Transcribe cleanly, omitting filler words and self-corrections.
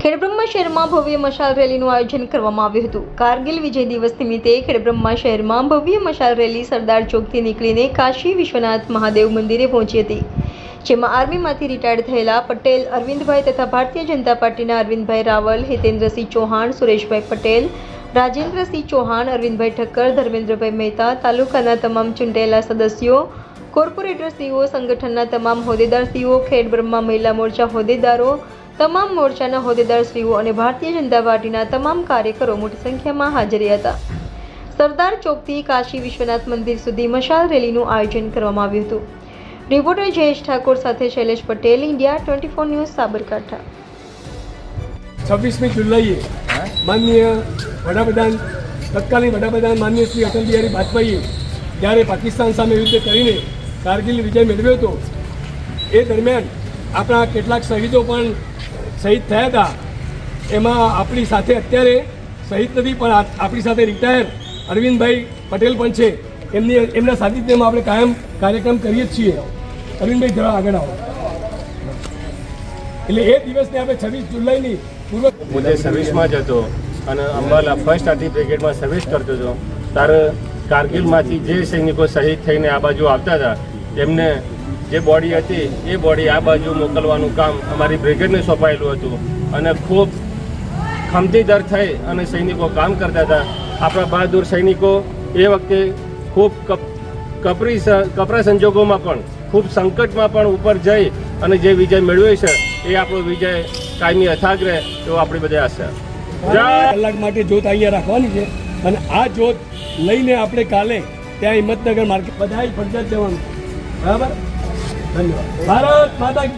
ખેડબ્રહ્મા શહેરમાં ભવ્ય મશાલ રેલીનું આયોજન કરવામાં આવ્યું હતું। કારગિલ વિજય દિવસ નિમિત્તે ખેડબ્રહ્મા શહેરમાં ભવ્ય મશાલ રેલી સરદાર ચોકથી નીકળીને કાશી વિશ્વનાથ મહાદેવ મંદિરે પહોંચી હતી, જેમાં આર્મીમાંથી રિટાયર્ડ થયેલા પટેલ અરવિંદભાઈ તથા ભારતીય જનતા પાર્ટીના અરવિંદભાઈ રાવલ, હિતેન્દ્રસિંહ ચૌહાણ, સુરેશભાઈ પટેલ, રાજેન્દ્રસિંહ ચૌહાણ, અરવિંદભાઈ ઠક્કર, ધર્મેન્દ્રભાઈ મહેતા, તાલુકાના તમામ ચૂંટાયેલા સદસ્યો, કોર્પોરેટરશ્રીઓ, સંગઠનના તમામ હોદ્દેદારશ્રીઓ, ખેડબ્રહ્મા મહિલા મોરચા હોદ્દેદારો, તમામ મોરચાના હોદ્દેદારશ્રીઓ અને ભારતીય જનતા પાર્ટીના તમામ કાર્યકરો મોટી સંખ્યામાં હાજર હતા। સરદાર ચોકથી કાશી વિશ્વનાથ મંદિર સુધી મશાલ રેલીનું આયોજન કરવામાં આવ્યું હતું। રિપોર્ટર જયેશ ઠાકોર સાથે શૈલેષ પટેલ, ઇન્ડિયા 24 ન્યૂઝ, સાબરકાંઠા। 26મી જુલાઈએ માનનીય વડાપ્રધાન તત્કાલીન વડાપ્રધાન માનનીય શ્રી અટલ બિહારી વાજપેયીએ જ્યારે પાકિસ્તાન સામે યુદ્ધ કરીને કારગિલ વિજય મેળવ્યો હતો, એ દરમિયાન આપણા કેટલાક શહીદો પણ શહીદ થયા હતા। એમાં આપણી સાથે અત્યારે શહીદ નથી પણ આપણી સાથે રિટાયર અરવિંદભાઈ પટેલ પણ છે। એમના સાનિધ્યમાં આપણે કાયમ કાર્યક્રમ કરીએ જ છીએ। અરવિંદભાઈ જરા આગળ આવો। એટલે એ દિવસને આપણે 26 જુલાઈની પૂર્વ મુદ્દે સર્વિસમાં જ હતો અને અંબાલા ફર્સ્ટ આર્ટી બ્રિગેડમાં સર્વિસ કરતો હતો। ત્યારે કારગિલમાંથી જે સૈનિકો શહીદ થઈને આ બાજુ આવતા હતા, એમને જે બોડી હતી એ બોડી આ બાજુ મોકલવાનું કામ અમારી બ્રિગેડને સોંપાયેલું હતું અને ખૂબ ખમતી દર થઈ અને સૈનિકો કામ કરતા હતા। આપણા બહાદુર સૈનિકો એ વખતે ખૂબ કપરા સંજોગોમાં પણ ખૂબ સંકટમાં પણ ઉપર જઈ અને જે વિજય મેળવ્યો છે એ આપણો વિજય કાયમી અથાગ રહે એવો આપણી બધી આશા। કલાક માટે જોત અહીંયા રાખવાની છે અને આ જોત લઈને આપણે કાલે ત્યાં હિંમતનગર માર્કેટ બધાય ફરજિયાત જવાનું। બરાબર, ધન્યવાદ। ભારત માતા